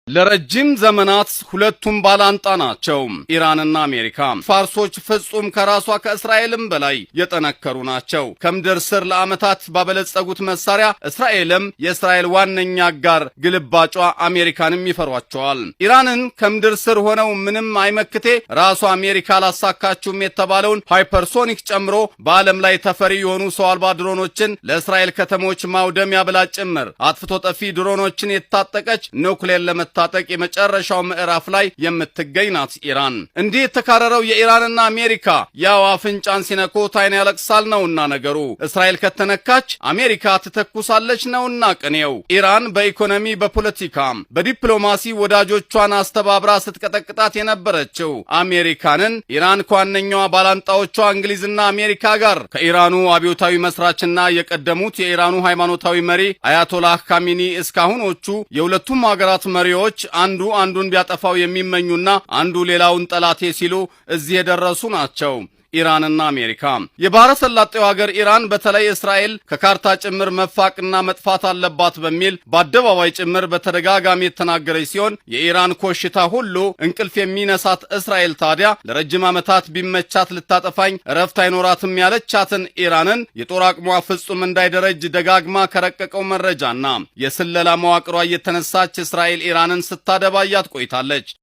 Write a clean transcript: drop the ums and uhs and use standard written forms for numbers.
ለረጅም ዘመናት ሁለቱም ባላንጣ ናቸው፣ ኢራንና አሜሪካ። ፋርሶች ፍጹም ከራሷ ከእስራኤልም በላይ የጠነከሩ ናቸው። ከምድር ስር ለዓመታት ባበለጸጉት መሳሪያ እስራኤልም የእስራኤል ዋነኛ አጋር ግልባጯ አሜሪካንም ይፈሯቸዋል። ኢራንን ከምድር ስር ሆነው ምንም አይመክቴ ራሷ አሜሪካ ላሳካችውም የተባለውን ሃይፐርሶኒክ ጨምሮ በዓለም ላይ ተፈሪ የሆኑ ሰው አልባ ድሮኖችን ለእስራኤል ከተሞች ማውደሚያ ብላ ጭምር አጥፍቶ ጠፊ ድሮኖችን የታጠቀች ኑክሌር ለመታጠቅ የመጨረሻው ምዕራፍ ላይ የምትገኝ ናት ኢራን። እንዲህ የተካረረው የኢራንና አሜሪካ ያው አፍንጫን ሲነኩት ዓይን ያለቅሳል ነውና ነገሩ። እስራኤል ከተነካች አሜሪካ ትተኩሳለች ነውና ቅኔው። ኢራን በኢኮኖሚ በፖለቲካ በዲፕሎማሲ ወዳጆቿን አስተባብራ ስትቀጠቅጣት የነበረችው አሜሪካንን ኢራን ከዋነኛዋ ባላንጣዎቿ እንግሊዝና አሜሪካ ጋር ከኢራኑ አብዮታዊ መስራችና የቀደሙት የኢራኑ ሃይማኖታዊ መሪ አያቶላህ ካሚኒ እስካሁኖቹ የሁለቱም ሀገራት መሪዎች አንዱ አንዱን ቢያጠፋው የሚመኙና አንዱ ሌላውን ጠላቴ ሲሉ እዚህ የደረሱ ናቸው። ኢራንና አሜሪካ የባህረ ሰላጤው ሀገር ኢራን በተለይ እስራኤል ከካርታ ጭምር መፋቅና መጥፋት አለባት በሚል በአደባባይ ጭምር በተደጋጋሚ የተናገረች ሲሆን የኢራን ኮሽታ ሁሉ እንቅልፍ የሚነሳት እስራኤል ታዲያ ለረጅም ዓመታት ቢመቻት ልታጠፋኝ እረፍት አይኖራትም ያለቻትን ኢራንን የጦር አቅሟ ፍጹም እንዳይደረጅ ደጋግማ ከረቀቀው መረጃና የስለላ መዋቅሯ እየተነሳች እስራኤል ኢራንን ስታደባያት ቆይታለች።